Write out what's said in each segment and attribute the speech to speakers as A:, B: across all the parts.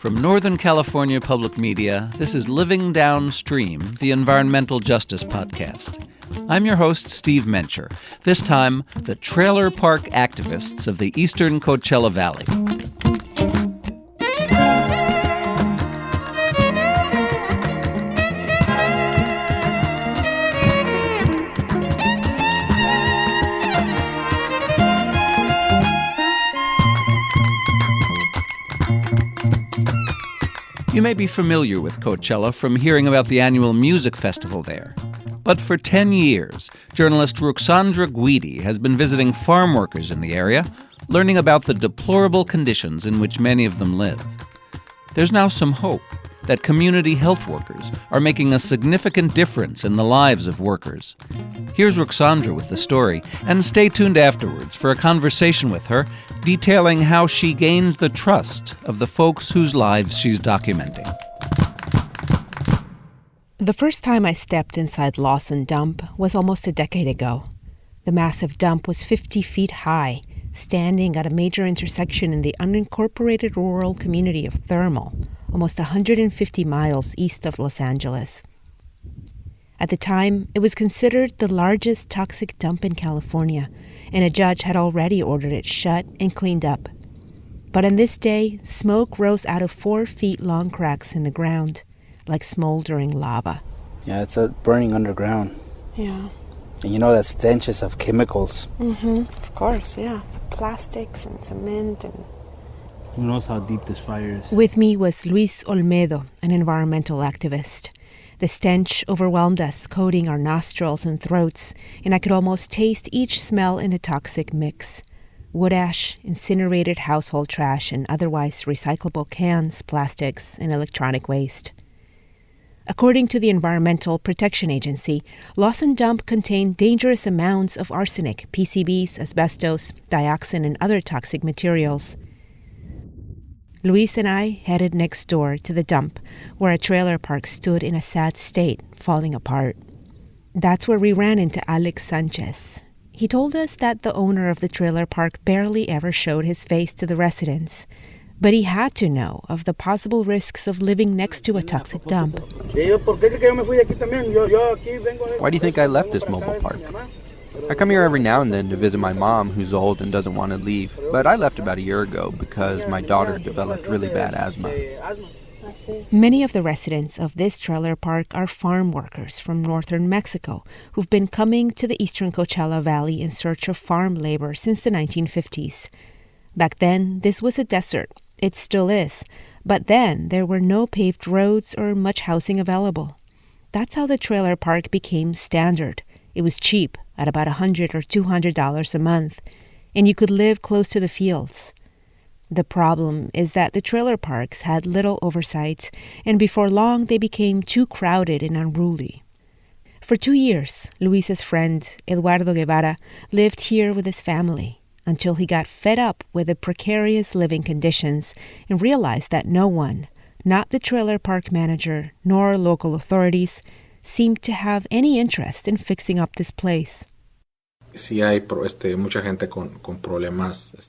A: From Northern California Public Media, this is Living Downstream, the environmental justice podcast. I'm your host, Steve Mencher. This time, the trailer park activists of the eastern Coachella Valley. You may be familiar with Coachella from hearing about the annual music festival there. But for 10 years, journalist Ruxandra Guidi has been visiting farm workers in the area, learning about the deplorable conditions in which many of them live. There's now some hope that community health workers are making a significant difference in the lives of workers. Here's Ruxandra with the story, and stay tuned afterwards for a conversation with her detailing how she gained the trust of the folks whose lives she's documenting.
B: The first time I stepped inside Lawson Dump was almost a decade ago. The massive dump was 50 feet high, standing at a major intersection in the unincorporated rural community of Thermal, almost 150 miles east of Los Angeles. At the time, it was considered the largest toxic dump in California, and a judge had already ordered it shut and cleaned up. But on this day, smoke rose out of 4 feet long cracks in the ground, like smoldering lava.
C: Yeah, it's burning underground.
B: Yeah.
C: And you know that stench is of chemicals.
B: Of course, yeah. It's plastics and cement and...
C: Who knows how deep this fire is?
B: With me was Luis Olmedo, an environmental activist. The stench overwhelmed us, coating our nostrils and throats, and I could almost taste each smell in the toxic mix. Wood ash, incinerated household trash, and otherwise recyclable cans, plastics, and electronic waste. According to the Environmental Protection Agency, Lawson Dump contained dangerous amounts of arsenic, PCBs, asbestos, dioxin, and other toxic materials. Luis and I headed next door to the dump, where a trailer park stood in a sad state, falling apart. That's where we ran into Alex Sanchez. He told us that the owner of the trailer park barely ever showed his face to the residents, but he had to know of the possible risks of living next to a toxic dump.
D: Why
E: do you think I left this mobile park? I come here every now and then to visit my mom, who's old and doesn't want to leave. But I left about a year ago because my daughter developed really bad asthma.
B: Many of the residents of this trailer park are farm workers from northern Mexico who've been coming to the eastern Coachella Valley in search of farm labor since the 1950s. Back then, this was a desert. It still is. But then, there were no paved roads or much housing available. That's how the trailer park became standard. It was cheap, at about $100 or $200 a month, and you could live close to the fields. The problem is that the trailer parks had little oversight, and before long they became too crowded and unruly. For 2 years, Luis's friend, Eduardo Guevara, lived here with his family, until he got fed up with the precarious living conditions and realized that no one, not the trailer park manager nor local authorities, seemed to have any interest in fixing up this place.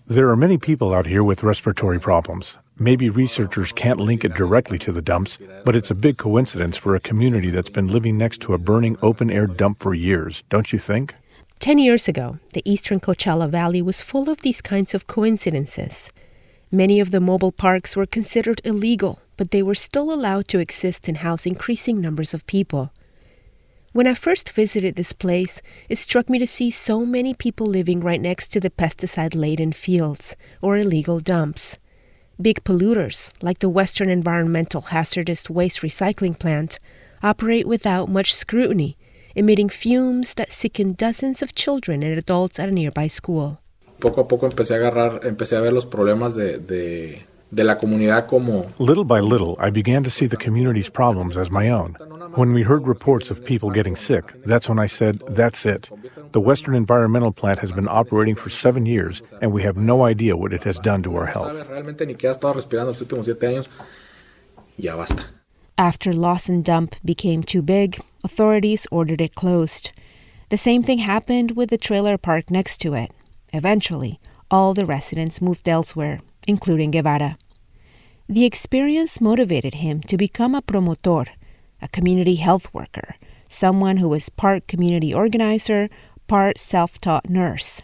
F: There
G: are many people out here with respiratory problems. Maybe researchers can't link it directly to the dumps, but it's a big coincidence for a community that's been living next to a burning open-air dump for years, don't you think?
B: 10 years ago, the eastern Coachella Valley was full of these kinds of coincidences. Many of the mobile parks were considered illegal, but they were still allowed to exist and house increasing numbers of people. When I first visited this place, it struck me to see so many people living right next to the pesticide-laden fields or illegal dumps. Big polluters, like the Western Environmental Hazardous Waste Recycling Plant, operate without much scrutiny, emitting fumes that sicken dozens of children and adults at a nearby school.
F: Poco a poco empecé a ver los problemas de la comunidad como...
G: Little by little, I began to see the community's problems as my own. When we heard reports of people getting sick, that's when I said, that's it. The Western Environmental Plant has been operating for 7 years, and we have no idea what it has done to our health.
B: After Lawson Dump became too big, authorities ordered it closed. The same thing happened with the trailer park next to it. Eventually, all the residents moved elsewhere, including Guevara. The experience motivated him to become a promotor, a community health worker, someone who was part community organizer, part self-taught nurse.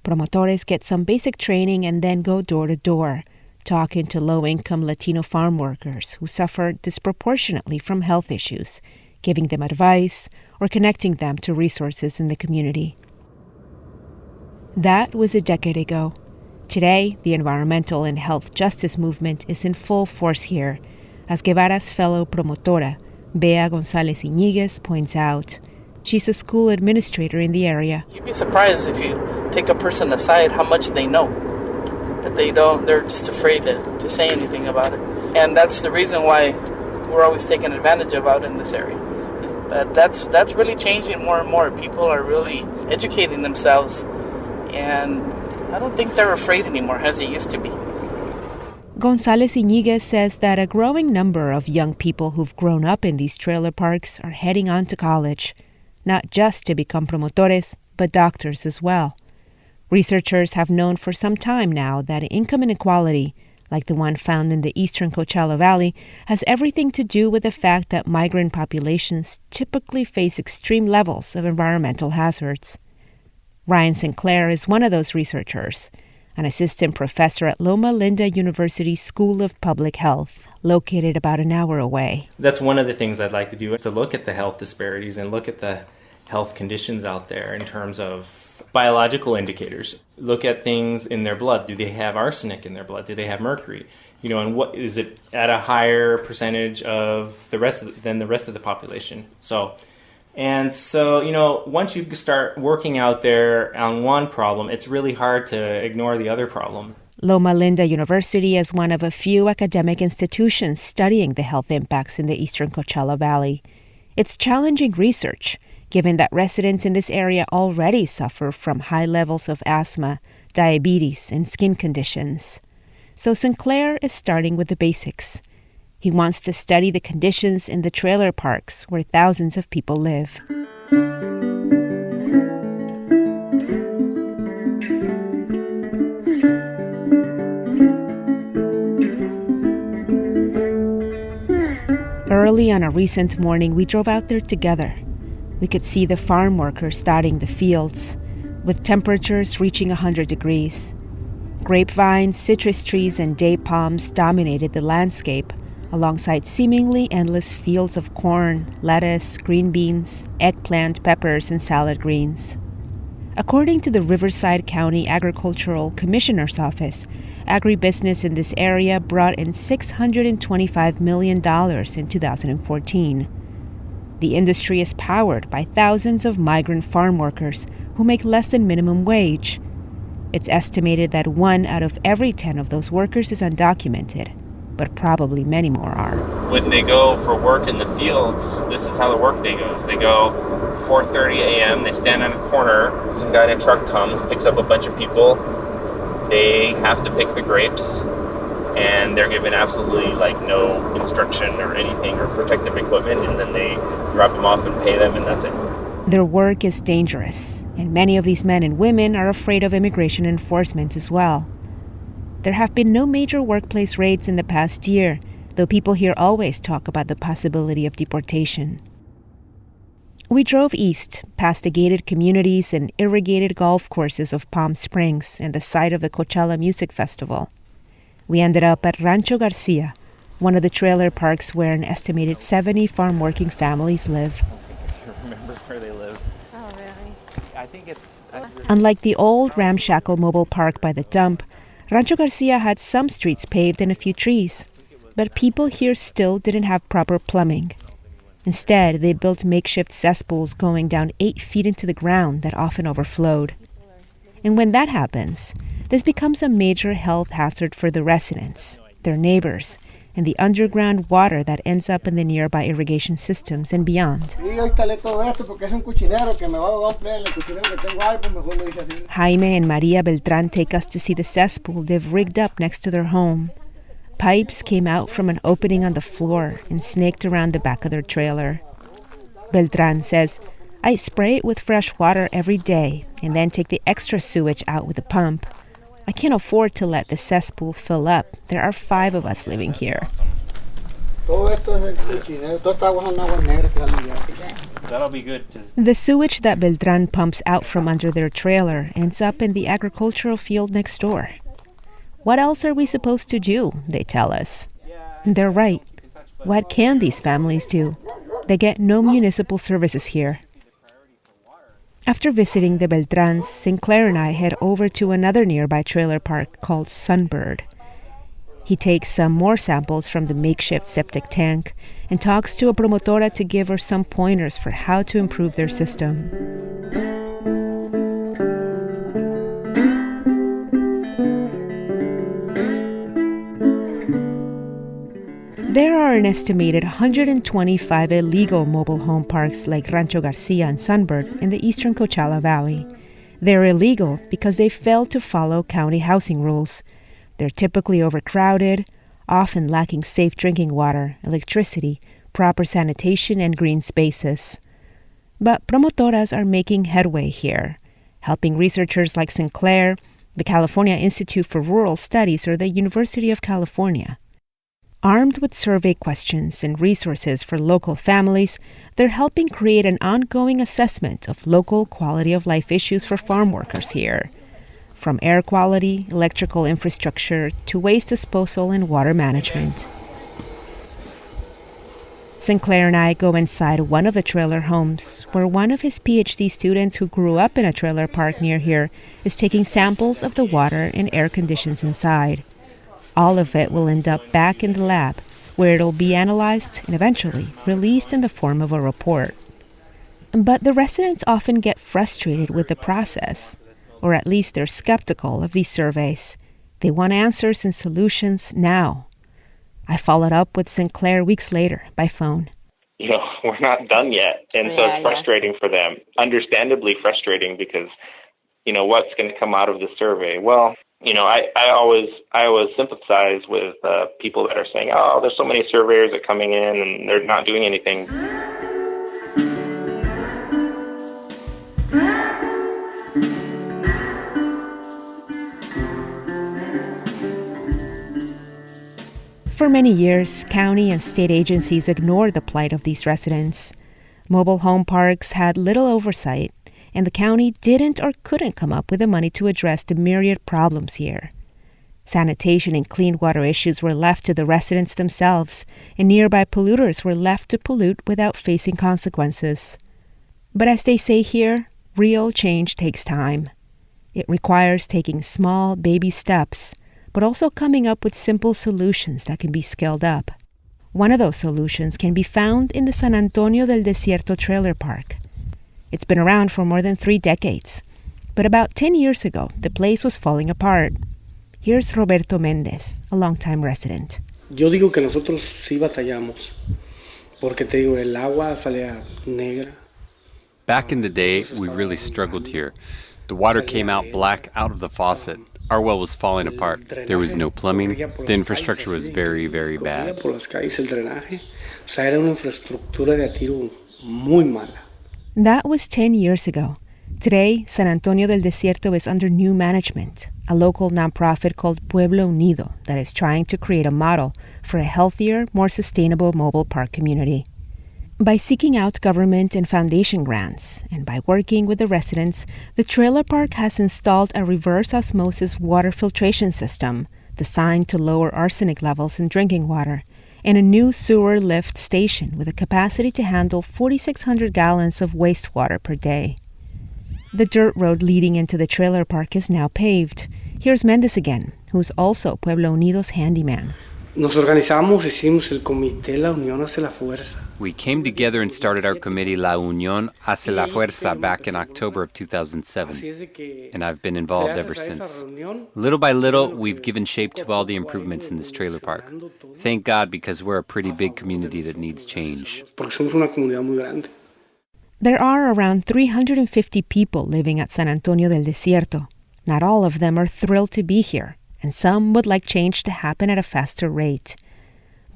B: Promotores get some basic training and then go door to door, talking to low-income Latino farm workers who suffer disproportionately from health issues, giving them advice or connecting them to resources in the community. That was a decade ago. Today, the environmental and health justice movement is in full force here, as Guevara's fellow promotora, Bea González Iñiguez, points out. She's a school administrator in the area.
D: You'd be surprised if you take a person aside how much they know. That they're just afraid to say anything about it. And that's the reason why we're always taken advantage of out in this area. But that's really changing more and more. People are really educating themselves, and I don't think they're afraid anymore as it used to be.
B: González Iñiguez says that a growing number of young people who've grown up in these trailer parks are heading on to college, not just to become promotores, but doctors as well. Researchers have known for some time now that income inequality, like the one found in the eastern Coachella Valley, has everything to do with the fact that migrant populations typically face extreme levels of environmental hazards. Ryan Sinclair is one of those researchers, an assistant professor at Loma Linda University School of Public Health, located about an hour away.
H: That's one of the things I'd like to do, is to look at the health disparities and look at the health conditions out there in terms of biological indicators. Look at things in their blood. Do they have arsenic in their blood? Do they have mercury? And what is it at a higher percentage of than the rest of the population? So, once you start working out there on one problem, it's really hard to ignore the other problems.
B: Loma Linda University is one of a few academic institutions studying the health impacts in the eastern Coachella Valley. It's challenging research, given that residents in this area already suffer from high levels of asthma, diabetes, and skin conditions. So Sinclair is starting with the basics. He wants to study the conditions in the trailer parks where thousands of people live. Early on a recent morning, we drove out there together. We could see the farm workers starting the fields, with temperatures reaching 100 degrees. Grapevines, citrus trees, and date palms dominated the landscape, alongside seemingly endless fields of corn, lettuce, green beans, eggplant, peppers, and salad greens. According to the Riverside County Agricultural Commissioner's Office, agribusiness in this area brought in $625 million in 2014. The industry is powered by thousands of migrant farm workers who make less than minimum wage. It's estimated that 1 out of every 10 of those workers is undocumented, but probably many more are.
I: When they go for work in the fields, this is how the workday goes. They go 4:30 a.m., they stand on a corner, some guy in a truck comes, picks up a bunch of people, they have to pick the grapes, and they're given absolutely no instruction or anything or protective equipment, and then they drop them off and pay them, and that's it.
B: Their work is dangerous, and many of these men and women are afraid of immigration enforcement as well. There have been no major workplace raids in the past year, though people here always talk about the possibility of deportation. We drove east, past the gated communities and irrigated golf courses of Palm Springs and the site of the Coachella Music Festival. We ended up at Rancho Garcia, one of the trailer parks where an estimated 70 farm-working families live.
H: I remember where they live.
J: Oh, really?
H: I think it's...
B: Unlike the old ramshackle mobile park by the dump, Rancho Garcia had some streets paved and a few trees, but people here still didn't have proper plumbing. Instead, they built makeshift cesspools going down 8 feet into the ground that often overflowed. And when that happens, this becomes a major health hazard for the residents, their neighbors, and the underground water that ends up in the nearby irrigation systems and beyond. Jaime and Maria Beltran take us to see the cesspool they've rigged up next to their home. Pipes came out from an opening on the floor and snaked around the back of their trailer. Beltran says, "I spray it with fresh water every day and then take the extra sewage out with a pump. I can't afford to let the cesspool fill up. There are 5 of us living here.
H: That'll be good.
B: The sewage that Beltran pumps out from under their trailer ends up in the agricultural field next door. What else are we supposed to do, they tell us. And they're right. What can these families do? They get no municipal services here. After visiting the Beltrans, Sinclair and I head over to another nearby trailer park called Sunbird. He takes some more samples from the makeshift septic tank and talks to a promotora to give her some pointers for how to improve their system. There are an estimated 125 illegal mobile home parks like Rancho Garcia and Sunbird in the eastern Coachella Valley. They're illegal because they fail to follow county housing rules. They're typically overcrowded, often lacking safe drinking water, electricity, proper sanitation, and green spaces. But promotoras are making headway here, helping researchers like Sinclair, the California Institute for Rural Studies, or the University of California. Armed with survey questions and resources for local families, they're helping create an ongoing assessment of local quality of life issues for farm workers here, from air quality, electrical infrastructure, to waste disposal and water management. Sinclair and I go inside one of the trailer homes, where one of his PhD students who grew up in a trailer park near here is taking samples of the water and air conditions inside. All of it will end up back in the lab, where it'll be analyzed and eventually released in the form of a report. But the residents often get frustrated with the process, or at least they're skeptical of these surveys. They want answers and solutions now. I followed up with Sinclair weeks later by phone.
I: We're not done yet. And so it's frustrating for them. Understandably frustrating because, what's going to come out of the survey? Well, I always sympathize with people that are saying, oh, there's so many surveyors that are coming in and they're not doing anything.
B: For many years, county and state agencies ignored the plight of these residents. Mobile home parks had little oversight, and the county didn't or couldn't come up with the money to address the myriad problems here. Sanitation and clean water issues were left to the residents themselves, and nearby polluters were left to pollute without facing consequences. But as they say here, real change takes time. It requires taking small, baby steps, but also coming up with simple solutions that can be scaled up. One of those solutions can be found in the San Antonio del Desierto trailer park. It's been around for more than 3 decades, but about 10 years ago, the place was falling apart. Here's Roberto Méndez, a longtime resident.
J: Yo digo que nosotros sí batallamos, porque te digo, el agua salía negra.
E: Back in the day, we really struggled here. The water came out black out of the faucet. Our well was falling apart. There was no plumbing. The infrastructure was very, very bad.
B: That was 10 years ago. Today, San Antonio del Desierto is under new management, a local nonprofit called Pueblo Unido that is trying to create a model for a healthier, more sustainable mobile park community. By seeking out government and foundation grants, and by working with the residents, the trailer park has installed a reverse osmosis water filtration system designed to lower arsenic levels in drinking water, and a new sewer lift station with a capacity to handle 4,600 gallons of wastewater per day. The dirt road leading into the trailer park is now paved. Here's Méndez again, who's also Pueblo Unido's handyman.
J: Nos organizamos, hicimos el comité La Unión Hace la Fuerza.
E: We came together and started our committee La Unión Hace la Fuerza back in October of 2007, and I've been involved ever since. Little by little, we've given shape to all the improvements in this trailer park. Thank God, because we're a pretty big community that needs change.
B: There are around 350 people living at San Antonio del Desierto. Not all of them are thrilled to be here, and some would like change to happen at a faster rate.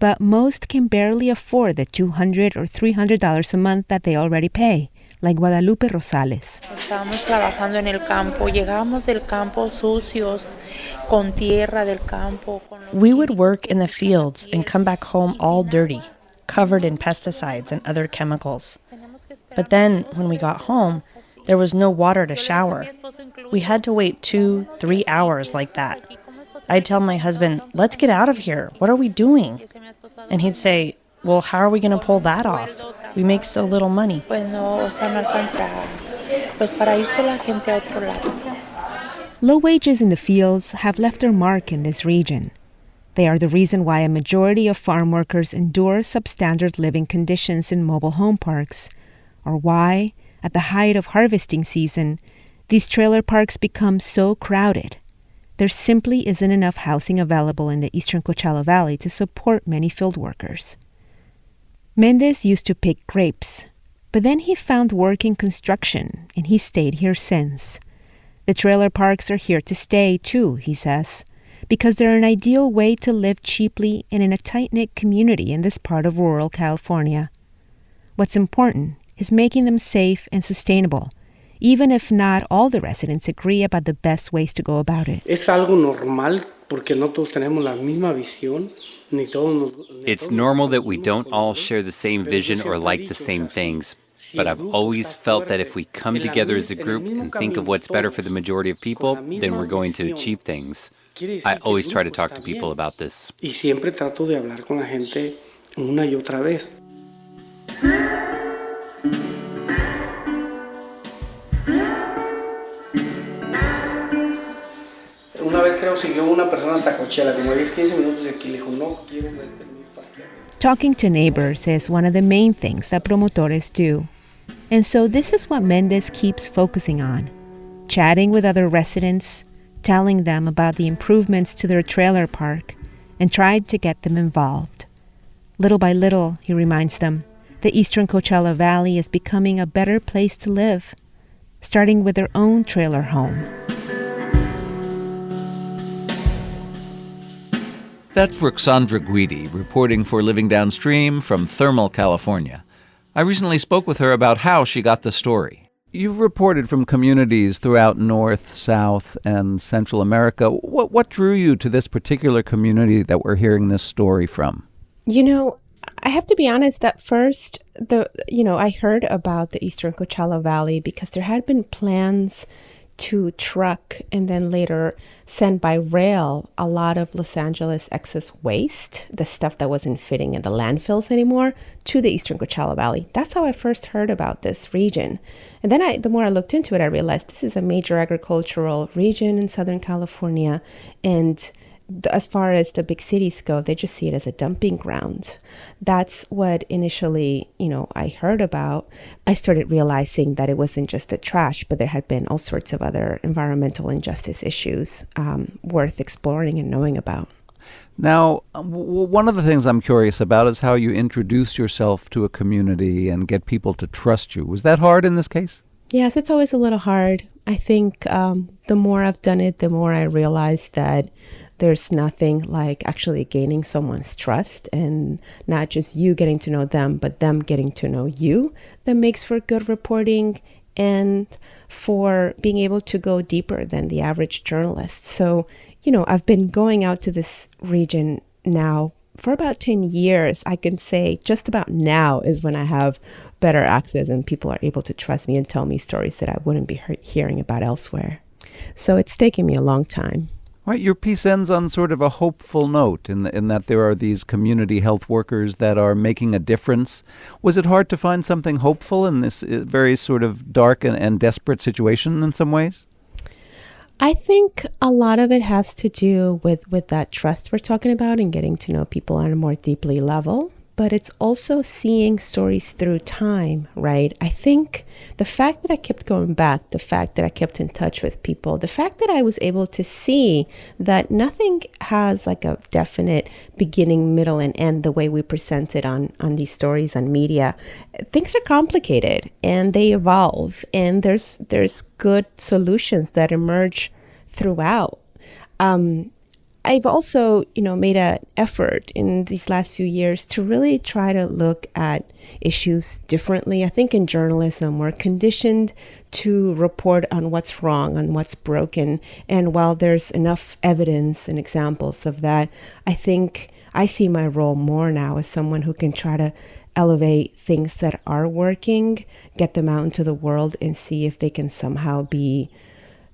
B: But most can barely afford the $200 or $300 a month that they already pay, like Guadalupe Rosales.
K: Estábamos trabajando en el campo. Llegábamos del campo sucios, con tierra del campo.
L: We would work in the fields and come back home all dirty, covered in pesticides and other chemicals. But then, when we got home, there was no water to shower. We had to wait 2-3 hours like that. I'd tell my husband, "Let's get out of here. What are we doing?" And he'd say, "Well, how are we going to pull that off? We make so little money."
B: Low wages in the fields have left their mark in this region. They are the reason why a majority of farm workers endure substandard living conditions in mobile home parks, or why, at the height of harvesting season, these trailer parks become so crowded. There simply isn't enough housing available in the eastern Coachella Valley to support many field workers. Mendez used to pick grapes, but then he found work in construction, and he stayed here since. The trailer parks are here to stay, too, he says, because they're an ideal way to live cheaply and in a tight-knit community in this part of rural California. What's important is making them safe and sustainable, even if not all the residents agree about the best ways to go about it.
J: Es algo normal porque no todos tenemos la misma visión.
E: It's normal that we don't all share the same vision or like the same things, but I've always felt that if we come together as a group and think of what's better for the majority of people, then we're going to achieve things. I always try to talk to people about this.
J: Y siempre trato de hablar con la gente una y otra vez. Una vez creo siguió una persona hasta Coachella, como 10-15 minutos de aquí, le dijo, no quiero verte en mi parque.
B: Talking to neighbors is one of the main things that promotores do. And so this is what Mendez keeps focusing on, chatting with other residents, telling them about the improvements to their trailer park, and tried to get them involved. Little by little, he reminds them, the eastern Coachella Valley is becoming a better place to live, starting with their own trailer home.
A: That's Ruxandra Guidi reporting for Living Downstream from Thermal, California. I recently spoke with her about how she got the story. You've reported from communities throughout North, South, and Central America. What drew you to this particular community that we're hearing this story from?
B: You know, I have to be honest, at first, I heard about the eastern Coachella Valley because there had been plans to truck and then later send by rail a lot of Los Angeles excess waste, the stuff that wasn't fitting in the landfills anymore, to the eastern Coachella Valley. That's how I first heard about this region. And then the more I looked into it, I realized this is a major agricultural region in Southern California, and as far as the big cities go, they just see it as a dumping ground. That's what initially, I heard about. I started realizing that it wasn't just the trash, but there had been all sorts of other environmental injustice issues worth exploring and knowing about.
A: Now, one of the things I'm curious about is how you introduce yourself to a community and get people to trust you. Was that hard in this case?
B: Yes, it's always a little hard. I think the more I've done it, the more I realize that there's nothing like actually gaining someone's trust, and not just you getting to know them, but them getting to know you, that makes for good reporting and for being able to go deeper than the average journalist. So, I've been going out to this region now for about 10 years. I can say just about now is when I have better access and people are able to trust me and tell me stories that I wouldn't be hearing about elsewhere. So it's taken me a long time.
A: Right, your piece ends on sort of a hopeful note in that there are these community health workers that are making a difference. Was it hard to find something hopeful in this very sort of dark and desperate situation in some ways?
B: I think a lot of it has to do with that trust we're talking about and getting to know people on a more deeply level. But it's also seeing stories through time, right? I think the fact that I kept going back, the fact that I kept in touch with people, the fact that I was able to see that nothing has like a definite beginning, middle, and end the way we present it on these stories on media. Things are complicated and they evolve, and there's good solutions that emerge throughout. I've also, made an effort in these last few years to really try to look at issues differently. I think in journalism, we're conditioned to report on what's wrong, on what's broken. And while there's enough evidence and examples of that, I think I see my role more now as someone who can try to elevate things that are working, get them out into the world, and see if they can somehow be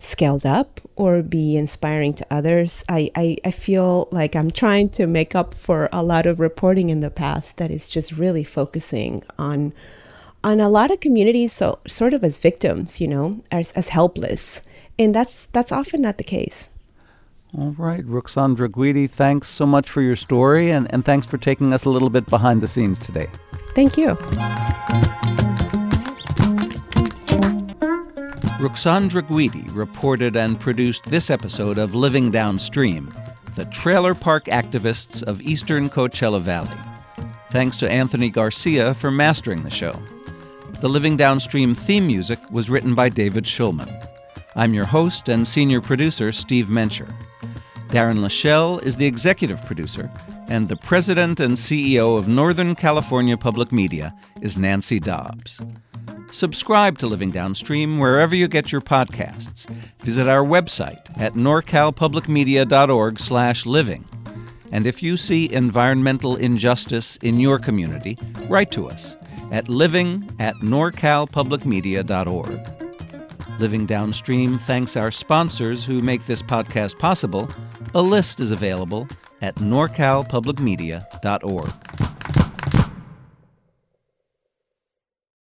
B: scaled up or be inspiring to others. I feel like I'm trying to make up for a lot of reporting in the past that is just really focusing on a lot of communities sort of as victims, as helpless. And that's often not the case.
A: All right, Ruxandra Guidi, thanks so much for your story, and thanks for taking us a little bit behind the scenes today.
B: Thank you.
A: Ruxandra Guidi reported and produced this episode of Living Downstream, the trailer park activists of eastern Coachella Valley. Thanks to Anthony Garcia for mastering the show. The Living Downstream theme music was written by David Schulman. I'm your host and senior producer, Steve Mencher. Darren LaShelle is the executive producer, and the president and CEO of Northern California Public Media is Nancy Dobbs. Subscribe to Living Downstream wherever you get your podcasts. Visit our website at norcalpublicmedia.org/living. And if you see environmental injustice in your community, write to us at living@norcalpublicmedia.org. Living Downstream thanks our sponsors who make this podcast possible. A list is available at norcalpublicmedia.org.